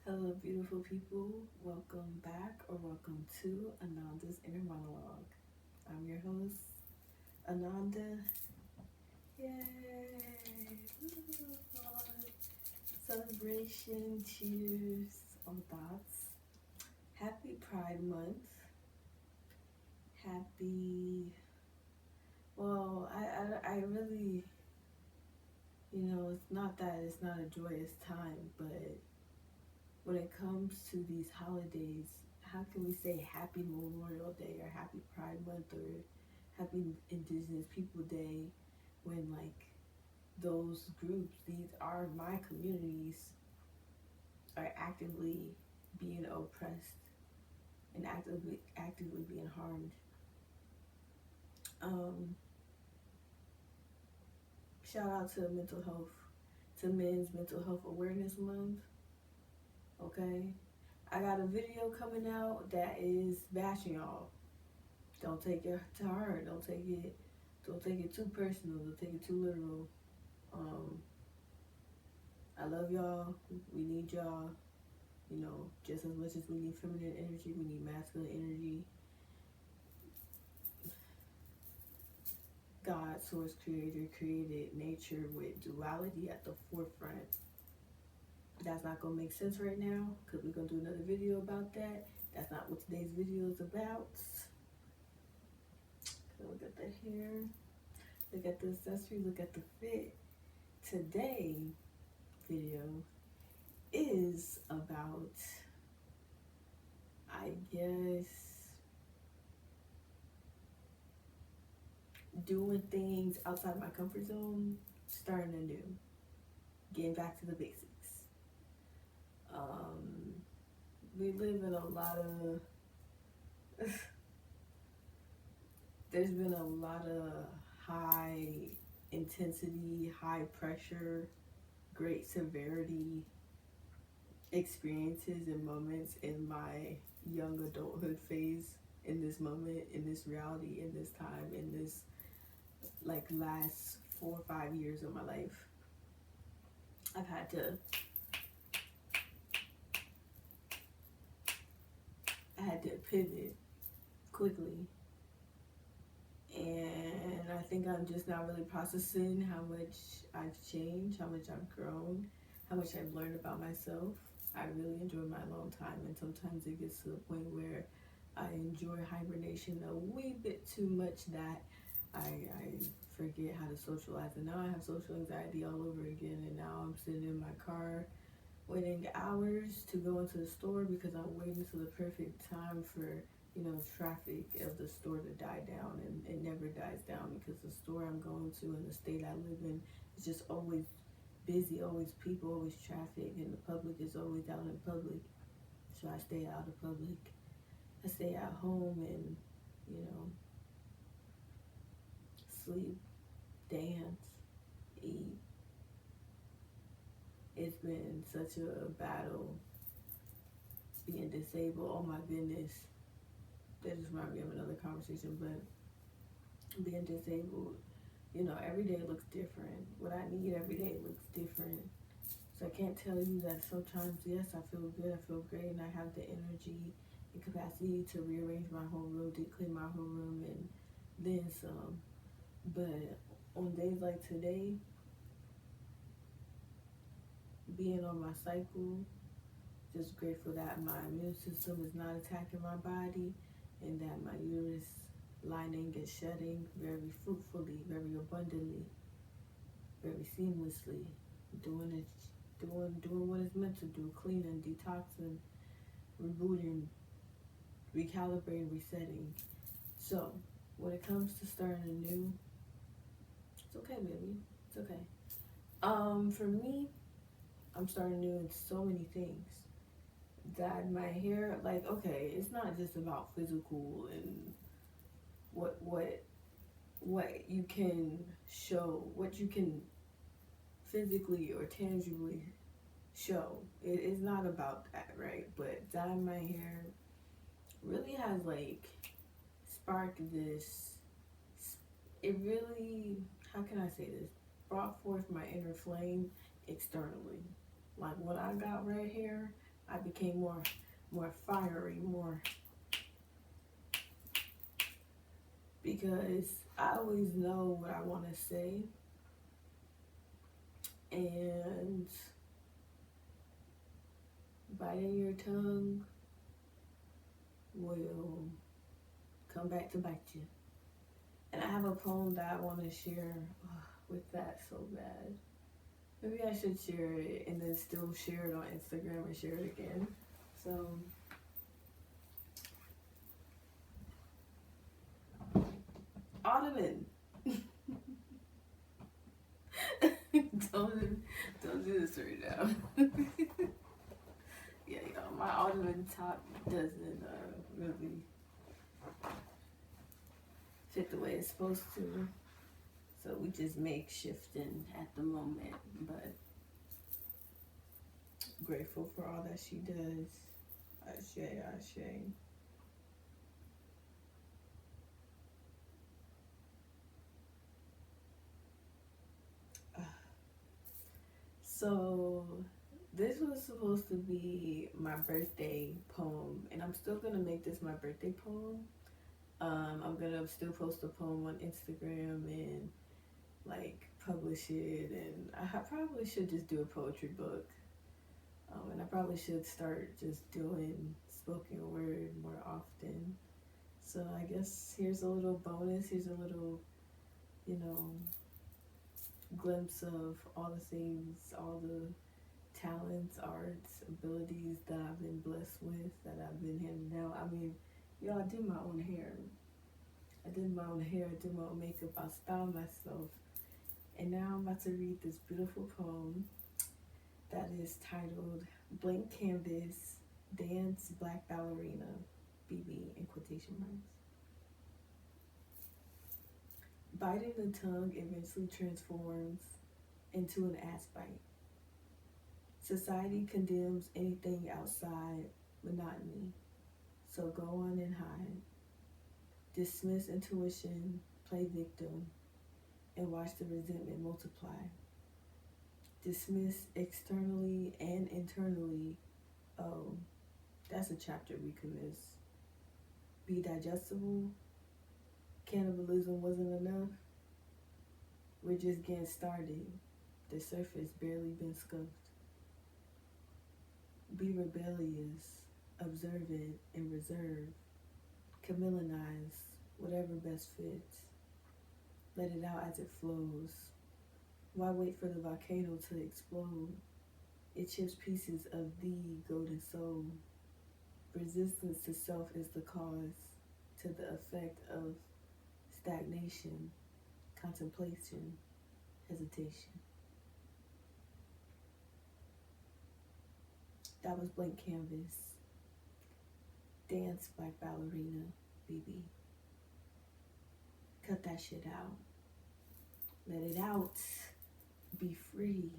Hello, beautiful people. Welcome back or welcome to Ananda's Inner Monologue. I'm your host, Ananda. Yay! Celebration, cheers, on thoughts. Happy Pride Month. Happy. I really, it's not that it's not a joyous time, but when it comes to these holidays, how can we say Happy Memorial Day or Happy Pride Month or Happy Indigenous People Day when those groups, these are my communities, are actively being oppressed and actively being harmed. Um, Shout out to mental health, to Men's Mental Health Awareness Month. Okay, I got a video coming out that is bashing y'all. Don't take it to heart. Don't take it too personal. Don't take it too literal. Um, I love y'all. We need y'all. Just as much as we need feminine energy, we need masculine energy. God, source creator, created nature with duality at the forefront. That's not gonna make sense right now because we're gonna do another video about that. That's not what today's video is about. So look at the hair, look at the accessory, look at the fit. Today video is about, I guess, doing things outside my comfort zone, starting anew, getting back to the basics. We live in a lot of, there's been a lot of high intensity, high pressure, great severity experiences and moments in my young adulthood phase, in this moment, in this reality, in this time, in this last 4 or 5 years of my life. I've had to pivot quickly, and I think I'm just now really processing how much I've changed, how much I've grown, how much I've learned about myself. I really enjoy my alone time, and sometimes it gets to the point where I enjoy hibernation a wee bit too much that I forget how to socialize. And now I have social anxiety all over again, and now I'm sitting in my car waiting hours to go into the store because I'm waiting for the perfect time for traffic of the store to die down, and it never dies down because the store I'm going to and the state I live in is just always busy, always people, always traffic, and the public is always out in public. So I stay out of public. I stay at home and, you know, sleep, dance, eat. It's been such a battle being disabled. Oh my goodness. That just reminds me of another conversation, but being disabled, every day looks different. What I need every day looks different. So I can't tell you that sometimes, yes, I feel good, I feel great, and I have the energy and capacity to rearrange my whole room, to clean my whole room, and then some. But on days like today, being on my cycle, just grateful that my immune system is not attacking my body and that my uterus lining is shedding very fruitfully, very abundantly, very seamlessly, doing it, doing what it's meant to do, cleaning, detoxing, rebooting, recalibrating, resetting. So when it comes to starting anew, it's okay, baby. It's okay. For me, I'm starting new in so many things. Dyed my hair, okay, it's not just about physical and what you can show, what you can physically or tangibly show. It is not about that, right? But dyeing my hair really has sparked this. It really, how can I say this? Brought forth my inner flame externally. Like what I got right here, I became more fiery, more, because I always know what I want to say, and biting your tongue will come back to bite you. And I have a poem that I want to share with that so bad. Maybe I should share it and then still share it on Instagram and share it again. So, Ottoman. don't do this right now. Yeah, y'all, my Ottoman top doesn't really fit the way it's supposed to. So we just makeshifting at the moment, but grateful for all that she does. Ashe, ashe. So this was supposed to be my birthday poem, and I'm still gonna make this my birthday poem. I'm gonna still post a poem on Instagram and like publish it, and I probably should just do a poetry book. And I probably should start just doing spoken word more often. So I guess here's a little bonus. Here's a little, you know, glimpse of all the things, all the talents, arts, abilities that I've been blessed with, that I've been handing out. I mean, y'all, I did my own hair. I did my own hair, I did my own makeup, I styled myself. And now I'm about to read this beautiful poem that is titled Blank Canvas, Dance Black Ballerina, BB in quotation marks. Biting the tongue eventually transforms into an ass bite. Society condemns anything outside monotony, so go on and hide. Dismiss intuition, play victim, and watch the resentment multiply. Dismiss externally and internally. Oh, that's a chapter we could miss. Be digestible. Cannibalism wasn't enough. We're just getting started. The surface barely been scuffed. Be rebellious, observant, and reserved. Chameleonize whatever best fits. Let it out as it flows. Why wait for the volcano to explode? It chips pieces of the golden soul. Resistance to self is the cause to the effect of stagnation, contemplation, hesitation. That was Blank Canvas. Dance Black Ballerina, BB. Cut that shit out. Let it out. Be free.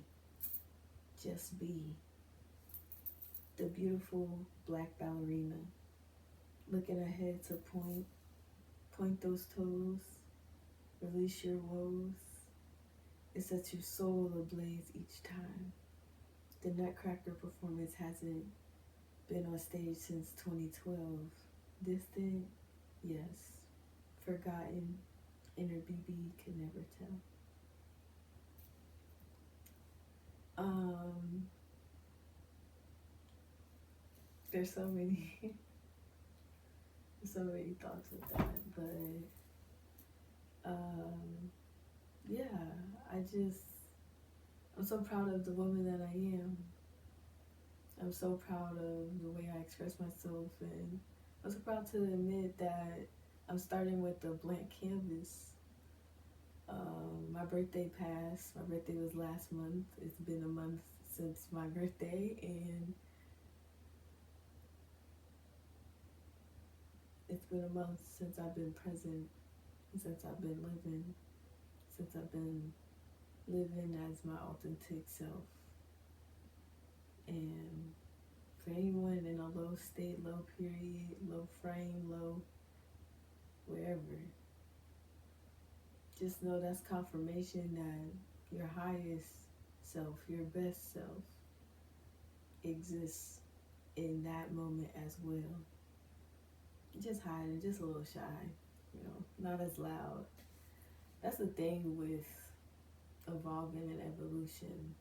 Just be. The beautiful black ballerina. Looking ahead to point. Point those toes. Release your woes. It sets your soul ablaze each time. The Nutcracker performance hasn't been on stage since 2012. Distant? Yes. Forgotten? Inner BB can never tell. There's so many so many thoughts with that, but yeah, I'm so proud of the woman that I am. I'm so proud of the way I express myself, and I'm so proud to admit that I'm starting with a blank canvas. My birthday passed. My birthday was last month. It's been a month since my birthday, and it's been a month since I've been present, since I've been living, since I've been living as my authentic self. And for anyone in a low state, low period, low frame, low wherever, just know that's confirmation that your highest self, your best self exists in that moment as well. Just hiding, just a little shy, not as loud. That's the thing with evolving and evolution.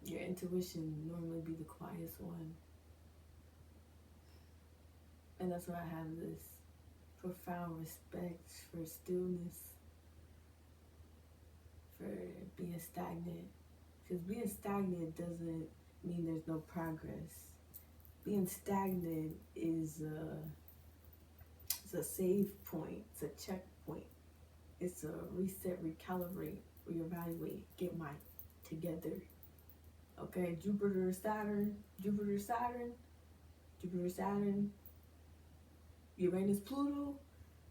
Your intuition normally be the quietest one. And that's why I have this profound respect for stillness, for being stagnant. Because being stagnant doesn't mean there's no progress. Being stagnant is it's a save point, it's a checkpoint, it's a reset, recalibrate, reevaluate, get my together. Okay, Jupiter, Saturn, Uranus, Pluto,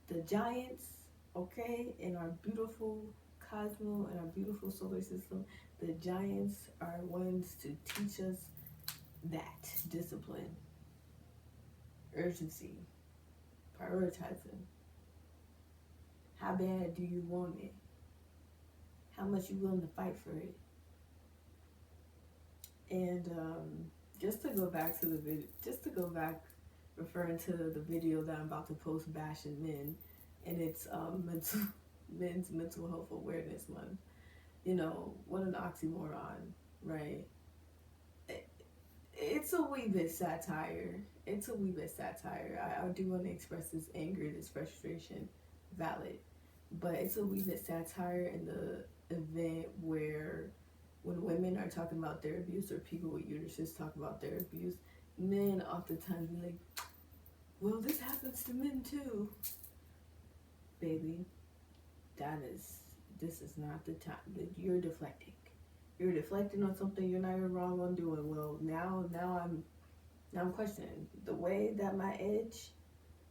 the giants, okay, in our beautiful cosmos and our beautiful solar system. The giants are ones to teach us that discipline, urgency, prioritizing. How bad do you want it? How much you willing to fight for it? And just to go back to the video, referring to the video that I'm about to post bashing men, and it's men's mental health awareness month. What an oxymoron, right? It's a wee bit satire. I do want to express this anger, this frustration, valid. But it's a wee bit satire in the event where when women are talking about their abuse or people with uteruses talk about their abuse, men oftentimes be like, well, this happens to men too. Baby, this is not the time that you're deflecting. You're deflecting on something you're not even wrong on doing. Well, now I'm questioning the way that my edge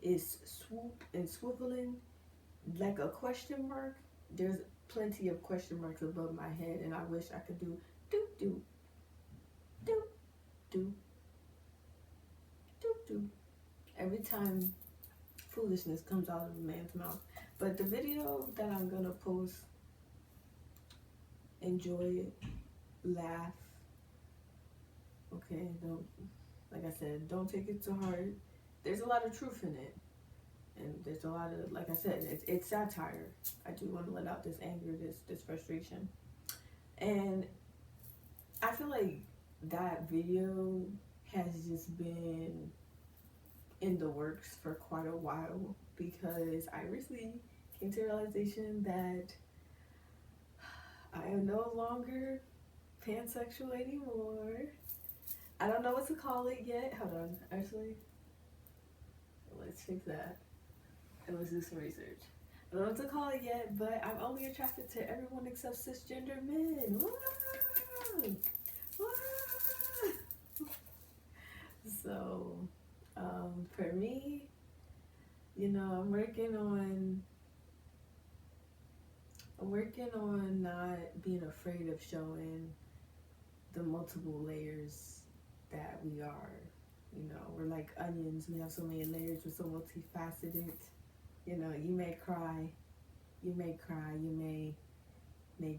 is swoop and swiveling like a question mark. There's plenty of question marks above my head, and I wish I could do do do do do do do every time foolishness comes out of a man's mouth. But the video that I'm gonna post, enjoy it, laugh. Okay, like I said, don't take it to heart. There's a lot of truth in it. And there's a lot of, like I said, it's satire. I do want to let out this anger, this frustration. And I feel like that video has just been in the works for quite a while, because I recently came to the realization that I am no longer pansexual anymore. I don't know what to call it yet. Hold on, actually, let's fix that. And let's do some research. I don't know what to call it yet, but I'm only attracted to everyone except cisgender men. Woo! Woo! So, for me, I'm working on not being afraid of showing the multiple layers that we are. We're like onions. We have so many layers. We're so multifaceted. You may cry. You may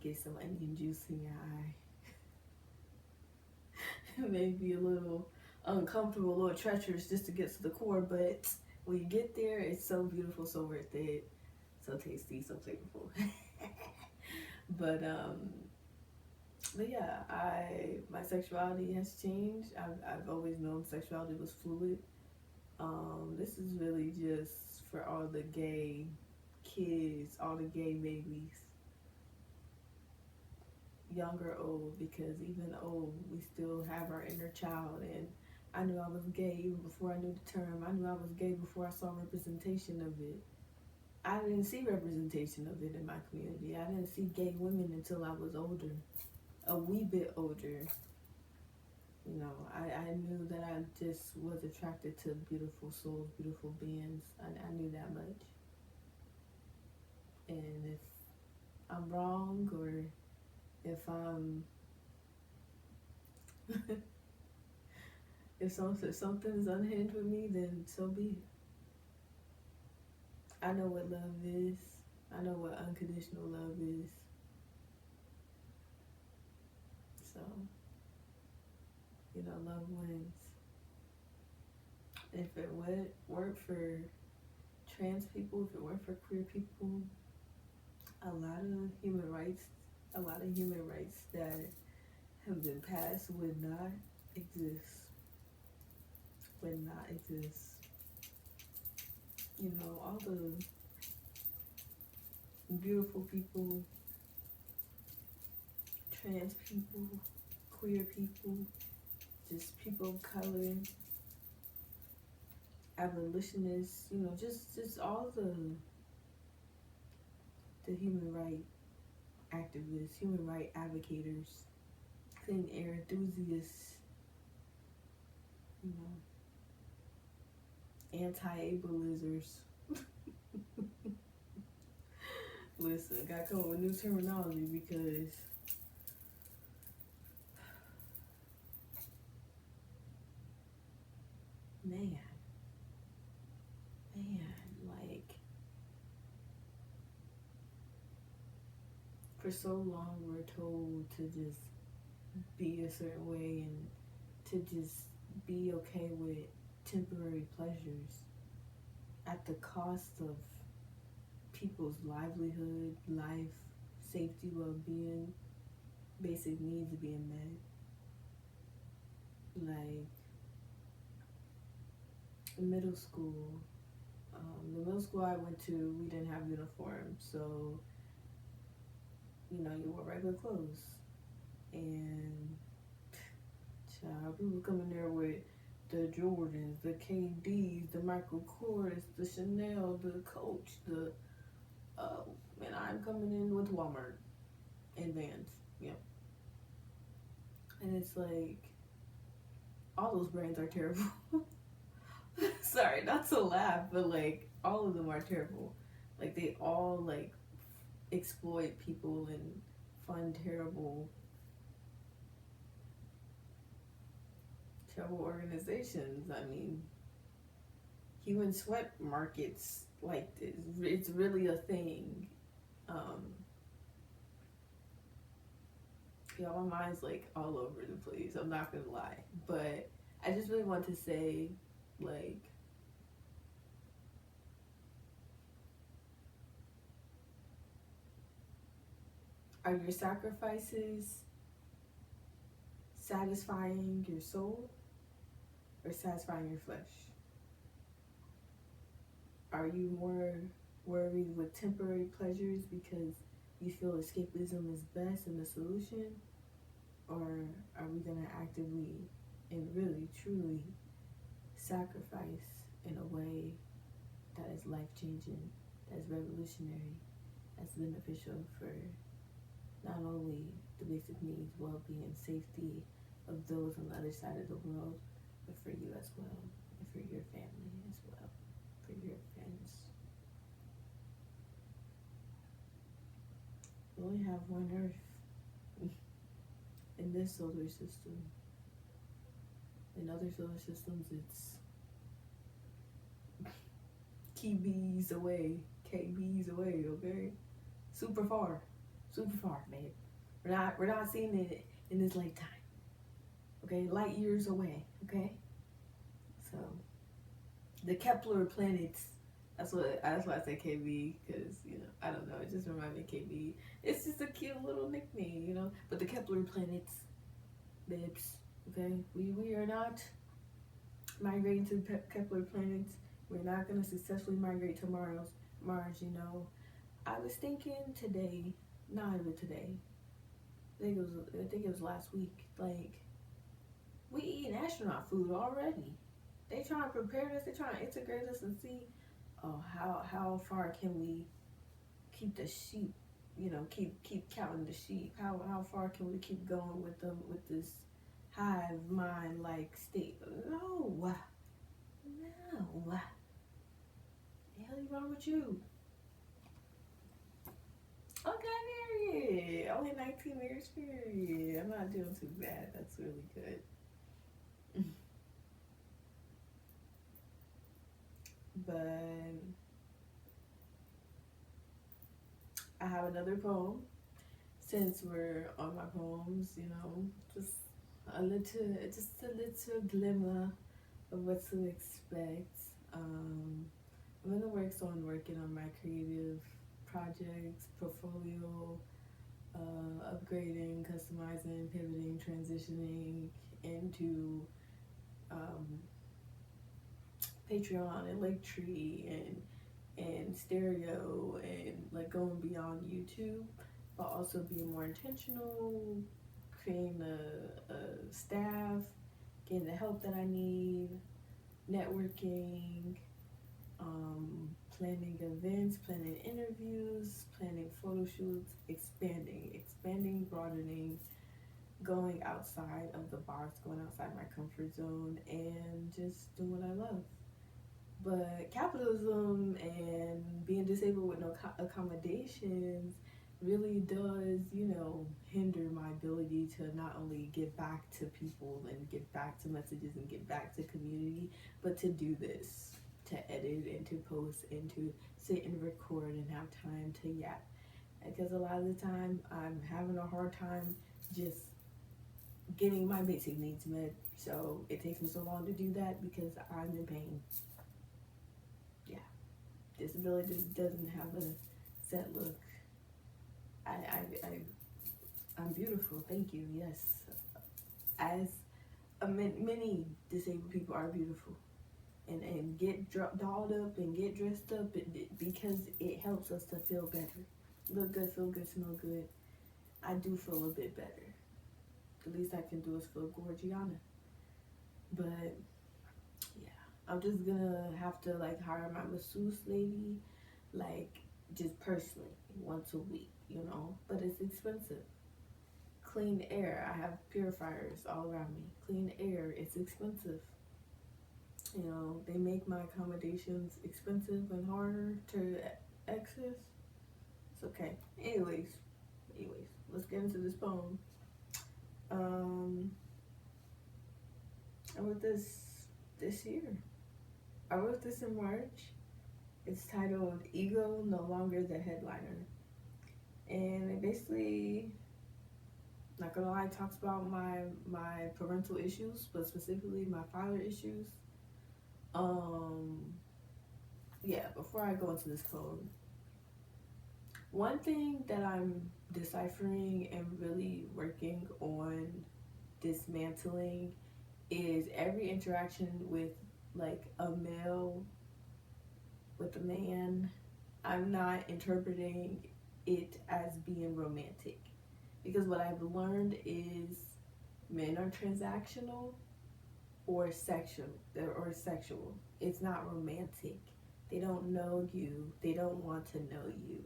get some onion juice in your eye. It may be a little uncomfortable, a little treacherous just to get to the core, but when you get there, it's so beautiful, so worth it, so tasty, so flavorful. But yeah, my sexuality has changed. I've always known sexuality was fluid. This is really just for all the gay kids, all the gay babies, young or old, because even old, we still have our inner child. And I knew I was gay even before I knew the term. I knew I was gay before I saw representation of it. I didn't see representation of it in my community. I didn't see gay women until I was older, a wee bit older. I knew that I just was attracted to beautiful souls, beautiful beings. I knew that much. And if I'm wrong, or if I'm if something's unhinged with me, then so be it. I know what love is. I know what unconditional love is. So, loved ones. If it weren't for trans people, if it weren't for queer people, a lot of human rights, that have been passed would not exist. Would not exist. All the beautiful people, trans people, queer people, just people of color, abolitionists, just all the human right activists, human right advocates, clean air enthusiasts, anti-ableisers. Listen, I gotta come up with new terminology because man, like for so long we're told to just be a certain way and to just be okay with temporary pleasures at the cost of people's livelihood, life, safety, well-being, basic needs being met. Like in middle school, the middle school I went to, we didn't have uniforms, so you wore regular clothes, and child, people coming there with the Jordans, the KDs, the Michael Kors, the Chanel, the Coach, and I'm coming in with Walmart and Vans, and it's like all those brands are terrible. Sorry, not to laugh, but like all of them are terrible. Like they all like exploit people and fund terrible organizations. I mean, human sweat markets, like it's really a thing. My mind's like all over the place. I'm not gonna lie, but I just really want to say, like, are your sacrifices satisfying your soul or satisfying your flesh? Are you more worried with temporary pleasures because you feel escapism is best and the solution? Or are we going to actively and really, truly sacrifice in a way that is life-changing, that is revolutionary, that's beneficial for not only the basic needs, well-being, safety of those on the other side of the world, but for you as well, and for your family as well, for your friends. We only have one Earth in this solar system. In other solar systems, it's KBs away, okay? Super far, man. We're not seeing it in this lifetime. Okay, light years away. Okay, so the Kepler planets. That's why I say KB, because I don't know. It just reminds me of KB. It's just a cute little nickname, But the Kepler planets, babes. Okay, we are not migrating to Kepler planets. We're not gonna successfully migrate to Mars. I was thinking today, not even today. I think it was last week. Like, we eating astronaut food already. They trying to prepare us. They trying to integrate us and see, how far can we keep the sheep? Keep counting the sheep. How far can we keep going with them with this hive mind like state? No. The hell is wrong with you? Okay, period. Only 19 years, period. I'm not doing too bad. That's really good. But I have another poem. Since we're on my poems, just just a little glimmer of what to expect. I'm in the works on working on my creative projects, portfolio, upgrading, customizing, pivoting, transitioning into um, Patreon and Linktree and stereo and like going beyond YouTube, but also being more intentional, creating a staff, getting the help that I need, networking, planning events, planning interviews, planning photo shoots, expanding, broadening, going outside of the box, going outside my comfort zone, and just doing what I love. But capitalism and being disabled with no accommodations really does, hinder my ability to not only get back to people and get back to messages and get back to community, but to do this, to edit and to post and to sit and record and have time to yap. Because a lot of the time I'm having a hard time just getting my basic needs met. So it takes me so long to do that because I'm in pain. Yeah. Disability doesn't have a set look. I'm beautiful. Thank you. Yes. As many disabled people are beautiful. And get dolled up and get dressed up because it helps us to feel better. Look good, feel good, smell good. I do feel a bit better. The least I can do is feel gorgiana. But yeah, I'm just gonna have to like hire my masseuse lady, like just personally once a week, But it's expensive. Clean air. I have purifiers all around me. Clean air. It's expensive. They make my accommodations expensive and harder to access. It's okay. Anyways, let's get into this poem. I wrote this year. I wrote this in March. It's titled Ego No Longer the Headliner. And it basically, not gonna lie, talks about my parental issues, but specifically my father issues. Yeah, before I go into this poem, one thing that I'm deciphering and really working on dismantling is every interaction with like a male with a man. I'm not interpreting it as being romantic, because what I've learned is men are transactional or sexual. It's not romantic. They don't know you. They don't want to know you.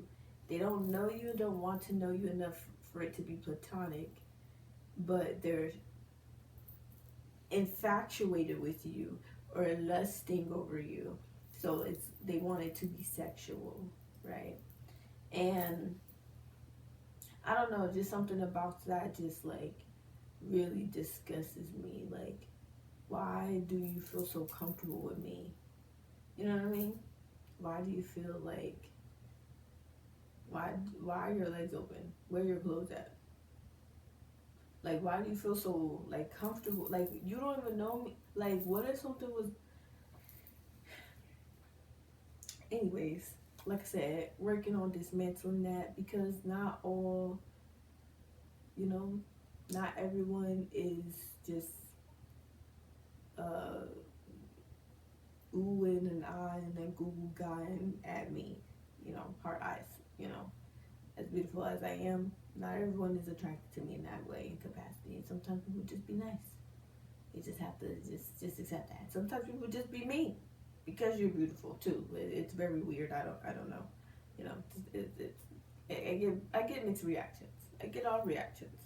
They don't know you and don't want to know you enough for it to be platonic, but they're infatuated with you or lusting over you. So they want it to be sexual, right? And I don't know, just something about that just like really disgusts me. Like, why do you feel so comfortable with me? You know what I mean? Why do you feel like, why are your legs open? Where are your clothes at? Like, why do you feel so like comfortable? Like, you don't even know me. Like, what if something was, anyways, like I said, working on dismantling that, because not all, not everyone is just oohing and eyeing and Google guying at me, heart eyes, as beautiful as I am, not everyone is attracted to me in that way and capacity. And sometimes people just be nice. You just have to just accept that. Sometimes people just be mean because you're beautiful too. It's very weird. I don't know. I get mixed reactions. I get all reactions.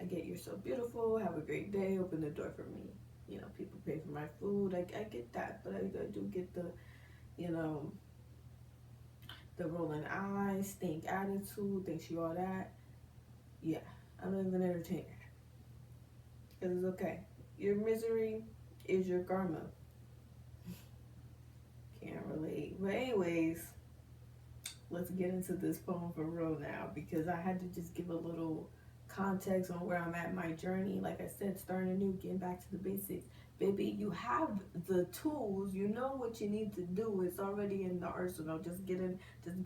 I get, you're so beautiful. Have a great day. Open the door for me. People pay for my food. I get that, but I do get the, the rolling eyes, stink attitude, think you all that. Yeah, I don't even entertain it. Because it's okay. Your misery is your karma. Can't relate. But anyways, let's get into this poem for real now, because I had to just give a little context on where I'm at in my journey. Like I said, starting anew, getting back to the basics. Baby, you have the tools. You know what you need to do. It's already in the arsenal. Just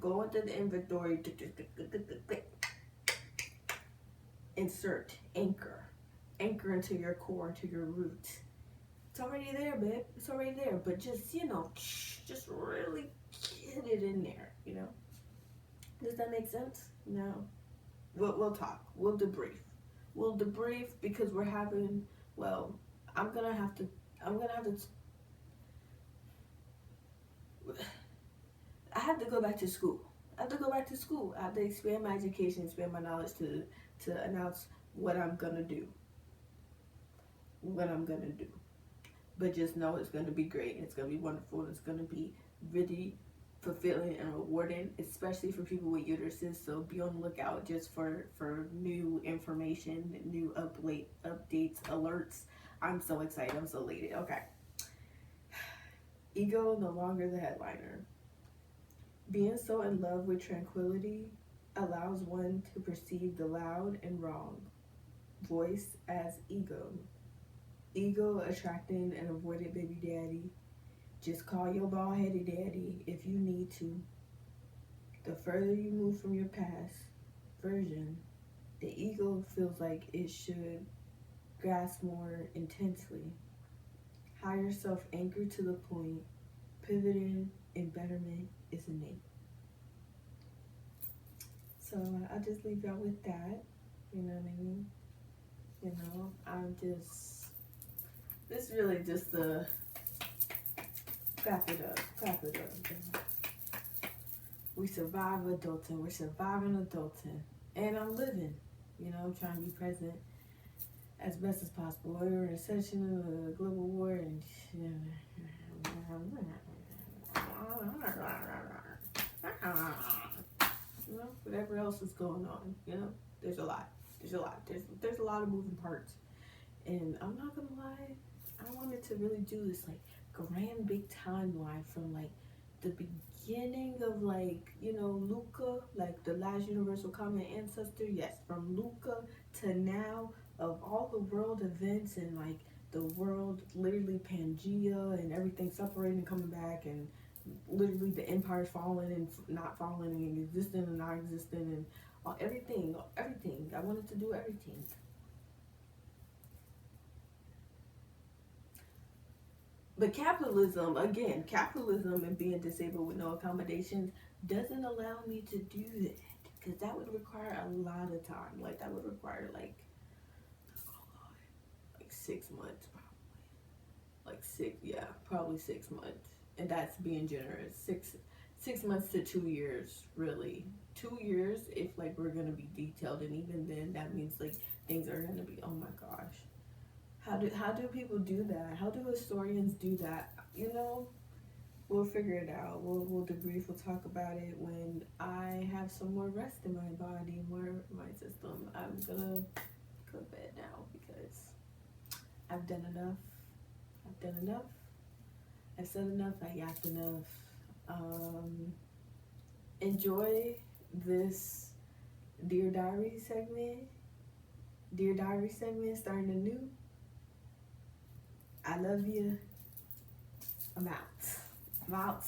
go into the inventory. Insert, anchor. Anchor into your core, into your root. It's already there, babe. It's already there. But just, just really get it in there, Does that make sense? No. We'll talk. We'll debrief. We'll debrief because we're having, I'm gonna have to I have to go back to school. I have to expand my education, expand my knowledge to announce what I'm gonna do. But just know it's gonna be great. It's gonna be wonderful. It's gonna be really fulfilling and rewarding, especially for people with uteruses. So be on the lookout just for new information, new updates, alerts. I'm so excited. I'm so elated. Okay. Ego no longer the headliner. Being so in love with tranquility allows one to perceive the loud and wrong voice as ego. Ego attracting an avoided baby daddy. Just call your bald-headed daddy if you need to. The further you move from your past version, the ego feels like it should grasp more intensely. Higher self anchored to the point, pivoting and betterment is innate. So I'll just leave y'all with that. You know what I mean? This really just the clap it up. We survive adulting. We're surviving adulting. And I'm living. I'm trying to be present as best as possible. We're in a session of a global war and whatever else is going on. There's a lot. There's a lot of moving parts. And I'm not gonna lie, I wanted to really do this grand big timeline from the beginning of Luca, the last universal common ancestor. Yes, from Luca to now, of all the world events and the world literally Pangea and everything separating and coming back, and literally the empire falling and not falling and existing and not existing, and everything. I wanted to do everything. But capitalism and being disabled with no accommodations doesn't allow me to do that, because that would require a lot of time. That would require 6 months probably. Probably 6 months. And that's being generous. 6 months to 2 years, really. 2 years if we're gonna be detailed, and even then that means things are gonna be, oh my gosh. How do people do that? How do historians do that? We'll figure it out. We'll debrief. We'll talk about it when I have some more rest in my body, more in my system. I'm gonna go to bed now because I've done enough. I've said enough. I yapped enough. Enjoy this Dear Diary segment. Starting anew. I love you. I'm out.